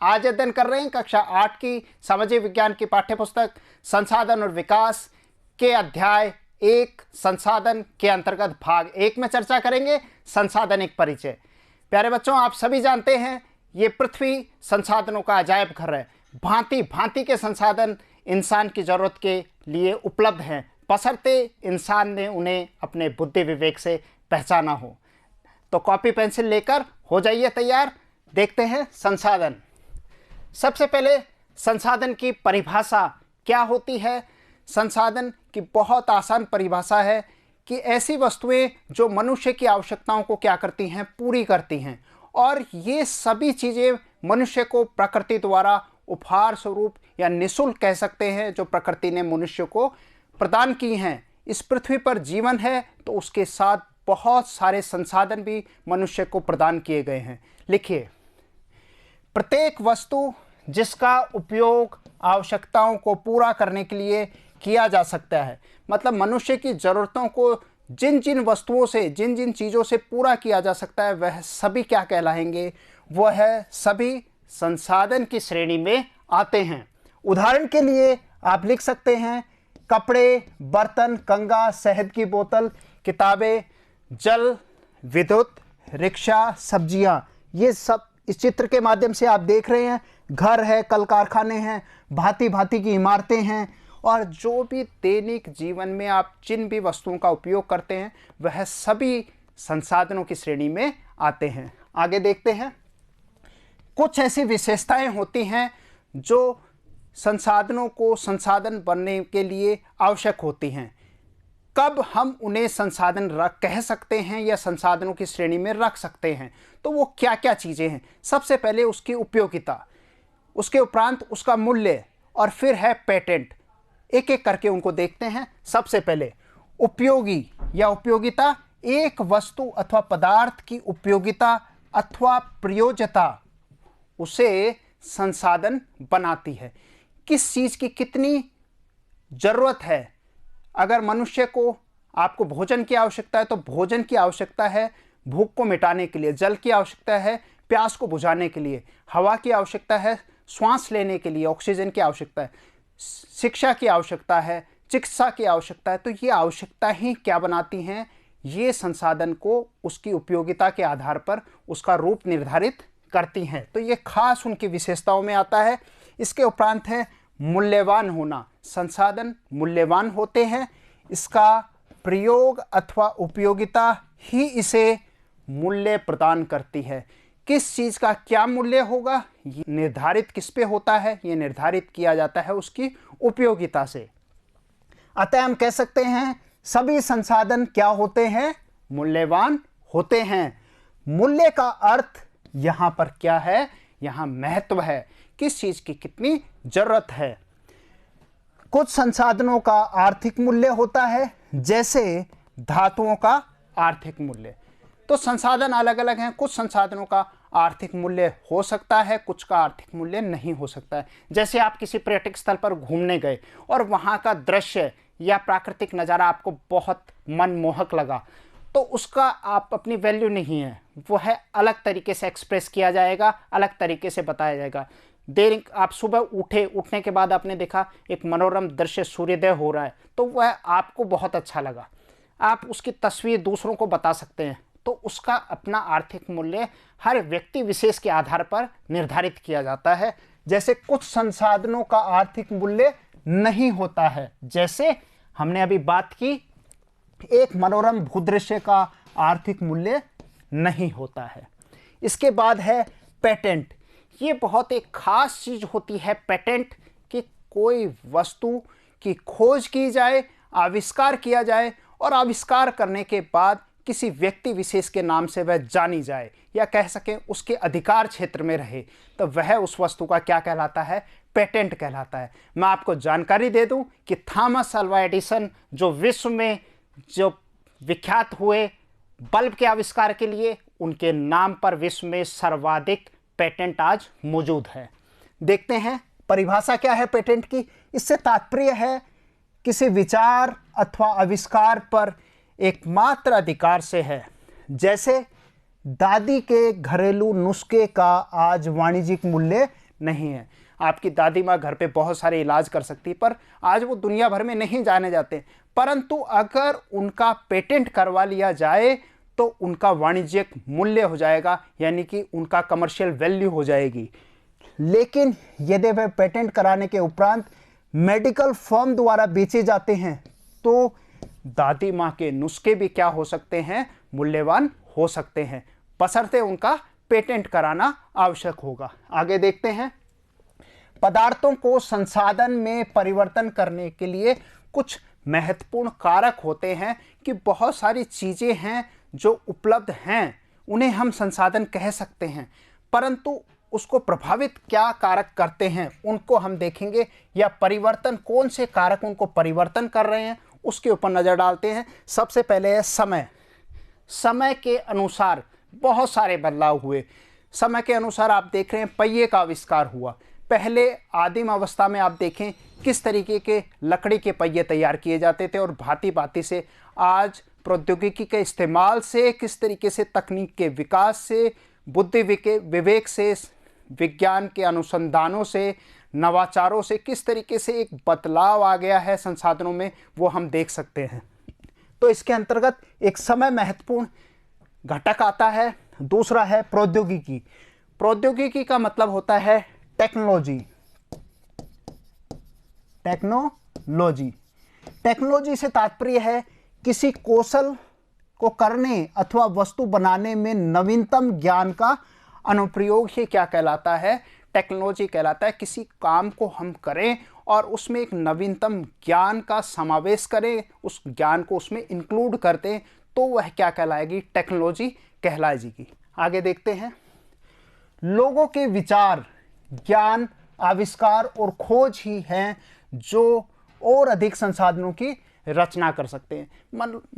आज अध्ययन कर रहे हैं कक्षा 8 की सामाजिक विज्ञान की पाठ्यपुस्तक संसाधन और विकास के अध्याय 1 संसाधन के अंतर्गत भाग 1 में चर्चा करेंगे संसाधन एक परिचय। प्यारे बच्चों, आप सभी जानते हैं ये पृथ्वी संसाधनों का अजायब घर है। भांति भांति के संसाधन इंसान की जरूरत के लिए उपलब्ध हैं, बशर्ते इंसान ने उन्हें अपने बुद्धि विवेक से पहचाना हो। तो कॉपी पेंसिल लेकर हो जाइए तैयार। देखते हैं संसाधन। सबसे पहले संसाधन की परिभाषा क्या होती है। संसाधन की बहुत आसान परिभाषा है कि ऐसी वस्तुएं जो मनुष्य की आवश्यकताओं को क्या करती हैं, पूरी करती हैं। और ये सभी चीज़ें मनुष्य को प्रकृति द्वारा उपहार स्वरूप या निःशुल्क कह सकते हैं, जो प्रकृति ने मनुष्य को प्रदान की हैं। इस पृथ्वी पर जीवन है तो उसके साथ बहुत सारे संसाधन भी मनुष्य को प्रदान किए गए हैं। लिखिए, प्रत्येक वस्तु जिसका उपयोग आवश्यकताओं को पूरा करने के लिए किया जा सकता है, मतलब मनुष्य की ज़रूरतों को जिन जिन वस्तुओं से, जिन जिन चीज़ों से पूरा किया जा सकता है, वह सभी क्या कहलाएंगे? वह सभी संसाधन की श्रेणी में आते हैं। उदाहरण के लिए आप लिख सकते हैं कपड़े, बर्तन, कंघा, शहद की बोतल, किताबें, जल, विद्युत, रिक्शा, सब्जियां। ये सब इस चित्र के माध्यम से आप देख रहे हैं। घर है, कल कारखाने हैं, भांति भांति की इमारतें हैं, और जो भी दैनिक जीवन में आप जिन भी वस्तुओं का उपयोग करते हैं वह सभी संसाधनों की श्रेणी में आते हैं। आगे देखते हैं। कुछ ऐसी विशेषताएं होती हैं जो संसाधनों को संसाधन बनने के लिए आवश्यक होती हैं। कब हम उन्हें संसाधन कह सकते हैं या संसाधनों की श्रेणी में रख सकते हैं, तो वो क्या क्या चीज़ें हैं। सबसे पहले उसकी उपयोगिता, उसके उपरांत उसका मूल्य, और फिर है पेटेंट। एक एक करके उनको देखते हैं। सबसे पहले उपयोगी या उपयोगिता, एक वस्तु अथवा पदार्थ की उपयोगिता अथवा प्रयोज्यता उसे संसाधन बनाती है। किस चीज़ की कितनी ज़रूरत है। अगर मनुष्य को, आपको भोजन की आवश्यकता है तो भोजन की आवश्यकता है भूख को मिटाने के लिए, जल की आवश्यकता है प्यास को बुझाने के लिए, हवा की आवश्यकता है श्वास लेने के लिए, ऑक्सीजन की आवश्यकता है, शिक्षा की आवश्यकता है, चिकित्सा की आवश्यकता है। तो ये आवश्यकता ही क्या बनाती हैं? ये संसाधन को उसकी उपयोगिता के आधार पर उसका रूप निर्धारित करती हैं। तो ये खास उनकी विशेषताओं में आता है। इसके उपरांत है मूल्यवान होना। संसाधन मूल्यवान होते हैं, इसका प्रयोग अथवा उपयोगिता ही इसे मूल्य प्रदान करती है। किस चीज़ का क्या मूल्य होगा, ये निर्धारित किस पे होता है? ये निर्धारित किया जाता है उसकी उपयोगिता से। अतः हम कह सकते हैं सभी संसाधन क्या होते हैं? मूल्यवान होते हैं। मूल्य का अर्थ यहाँ पर क्या है? यहाँ महत्व है, किस चीज़ की कितनी जरूरत है। कुछ संसाधनों का आर्थिक मूल्य होता है, जैसे धातुओं का आर्थिक मूल्य। तो संसाधन अलग अलग हैं। कुछ संसाधनों का आर्थिक मूल्य हो सकता है, कुछ का आर्थिक मूल्य नहीं हो सकता है। जैसे आप किसी पर्यटक स्थल पर घूमने गए और वहाँ का दृश्य या प्राकृतिक नज़ारा आपको बहुत मनमोहक लगा, तो उसका आप अपनी वैल्यू नहीं है, वो है अलग तरीके से एक्सप्रेस किया जाएगा, अलग तरीके से बताया जाएगा। आप सुबह उठने के बाद आपने देखा एक मनोरम दृश्य, सूर्योदय हो रहा है, तो वह आपको बहुत अच्छा लगा, आप उसकी तस्वीर दूसरों को बता सकते हैं। तो उसका अपना आर्थिक मूल्य हर व्यक्ति विशेष के आधार पर निर्धारित किया जाता है। जैसे कुछ संसाधनों का आर्थिक मूल्य नहीं होता है, जैसे हमने अभी बात की, एक मनोरम भूदृश्य का आर्थिक मूल्य नहीं होता है। इसके बाद है पेटेंट। ये बहुत एक खास चीज़ होती है पेटेंट, कि कोई वस्तु की खोज की जाए, आविष्कार किया जाए, और आविष्कार करने के बाद किसी व्यक्ति विशेष के नाम से वह जानी जाए, या कह सकें उसके अधिकार क्षेत्र में रहे, तो वह उस वस्तु का क्या कहलाता है? पेटेंट कहलाता है। मैं आपको जानकारी दे दूं कि थॉमस अल्वा एडिसन, जो विश्व में जो विख्यात हुए बल्ब के आविष्कार के लिए, उनके नाम पर विश्व में सर्वाधिक पेटेंट आज मौजूद है। देखते हैं परिभाषा क्या है पेटेंट की। इससे तात्पर्य है किसी विचार अथवा आविष्कार पर एकमात्र अधिकार से है। जैसे दादी के घरेलू नुस्खे का आज वाणिज्यिक मूल्य नहीं है। आपकी दादी माँ घर पे बहुत सारे इलाज कर सकती, पर आज वो दुनिया भर में नहीं जाने जाते। परंतु अगर उनका पेटेंट करवा लिया जाए तो उनका वाणिज्यिक मूल्य हो जाएगा, यानी कि उनका कमर्शियल वैल्यू हो जाएगी। लेकिन यदि वे पेटेंट कराने के उपरांत मेडिकल फर्म द्वारा बेचे जाते हैं तो दादी माँ के नुस्खे भी क्या हो सकते हैं, मूल्यवान हो सकते हैं, बशर्ते उनका पेटेंट कराना आवश्यक होगा। आगे देखते हैं। पदार्थों को संसाधन में परिवर्तन करने के लिए कुछ महत्वपूर्ण कारक होते हैं कि बहुत सारी चीज़ें हैं जो उपलब्ध हैं, उन्हें हम संसाधन कह सकते हैं, परंतु उसको प्रभावित क्या कारक करते हैं उनको हम देखेंगे, या परिवर्तन कौन से कारक उनको परिवर्तन कर रहे हैं उसके ऊपर नज़र डालते हैं। सबसे पहले है समय। समय के अनुसार बहुत सारे बदलाव हुए। समय के अनुसार आप देख रहे हैं पहिए का आविष्कार हुआ। पहले आदिम अवस्था में आप देखें किस तरीके के लकड़ी के पहिए तैयार किए जाते थे, और भांति भांति से आज प्रौद्योगिकी के इस्तेमाल से, किस तरीके से तकनीक के विकास से, बुद्धि विवेक से, विज्ञान के अनुसंधानों से, नवाचारों से किस तरीके से एक बदलाव आ गया है संसाधनों में, वो हम देख सकते हैं। तो इसके अंतर्गत एक समय महत्वपूर्ण घटक आता है। दूसरा है प्रौद्योगिकी। प्रौद्योगिकी का मतलब होता है टेक्नोलॉजी। टेक्नोलॉजी से तात्पर्य है किसी कौशल को करने अथवा वस्तु बनाने में नवीनतम ज्ञान का अनुप्रयोग ही क्या कहलाता है, टेक्नोलॉजी कहलाता है। किसी काम को हम करें और उसमें एक नवीनतम ज्ञान का समावेश करें, उस ज्ञान को उसमें इंक्लूड कर दें, तो वह क्या कहलाएगी, टेक्नोलॉजी कहलाएगी। आगे देखते हैं। लोगों के विचार, ज्ञान, आविष्कार और खोज ही हैं जो और अधिक संसाधनों की रचना कर सकते हैं।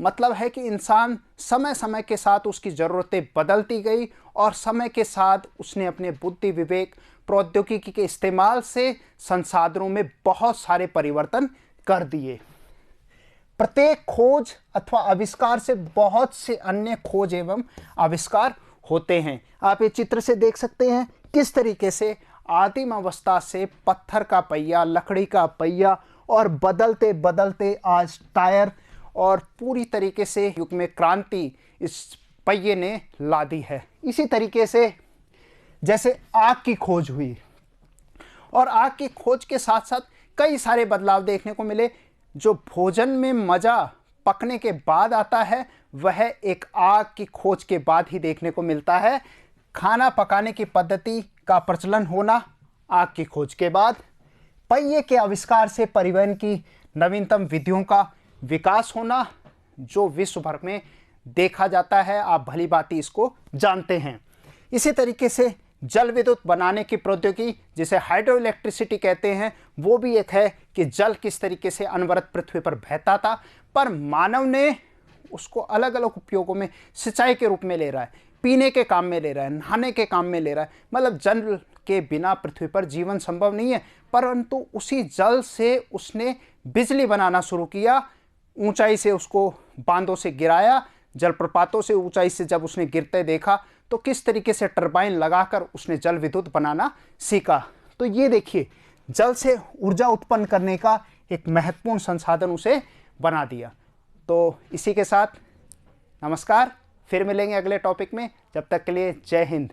मतलब है कि इंसान समय समय के साथ उसकी ज़रूरतें बदलती गई और समय के साथ उसने अपने बुद्धि विवेक प्रौद्योगिकी के इस्तेमाल से संसाधनों में बहुत सारे परिवर्तन कर दिए। प्रत्येक खोज अथवा आविष्कार से बहुत से अन्य खोज एवं आविष्कार होते हैं। आप ये चित्र से देख सकते हैं किस तरीके से आदिम अवस्था से पत्थर का पहिया, लकड़ी का पहिया, और बदलते बदलते आज टायर, और पूरी तरीके से युग में क्रांति इस पहिए ने ला दी है। इसी तरीके से जैसे आग की खोज हुई, और आग की खोज के साथ साथ कई सारे बदलाव देखने को मिले। जो भोजन में मज़ा पकने के बाद आता है वह एक आग की खोज के बाद ही देखने को मिलता है। खाना पकाने की पद्धति का प्रचलन होना आग की खोज के बाद, पहिए के आविष्कार से परिवहन की नवीनतम विधियों का विकास होना जो विश्व भर में देखा जाता है, आप भली भांति इसको जानते हैं। इसी तरीके से जल विद्युत बनाने की प्रौद्योगिकी, जिसे हाइड्रो इलेक्ट्रिसिटी कहते हैं, वो भी एक है कि जल किस तरीके से अनवरत पृथ्वी पर बहता था, पर मानव ने उसको अलग अलग उपयोगों में सिंचाई के रूप में ले रहा है, पीने के काम में ले रहा है, नहाने के काम में ले रहा है। मतलब जल के बिना पृथ्वी पर जीवन संभव नहीं है, परंतु उसी जल से उसने बिजली बनाना शुरू किया। ऊंचाई से उसको बांधों से गिराया, जलप्रपातों से ऊंचाई से जब उसने गिरते देखा तो किस तरीके से टरबाइन लगाकर उसने जल विद्युत बनाना सीखा। तो ये देखिए, जल से ऊर्जा उत्पन्न करने का एक महत्वपूर्ण संसाधन उसे बना दिया। तो इसी के साथ नमस्कार, फिर मिलेंगे अगले टॉपिक में। जब तक के लिए जय हिंद।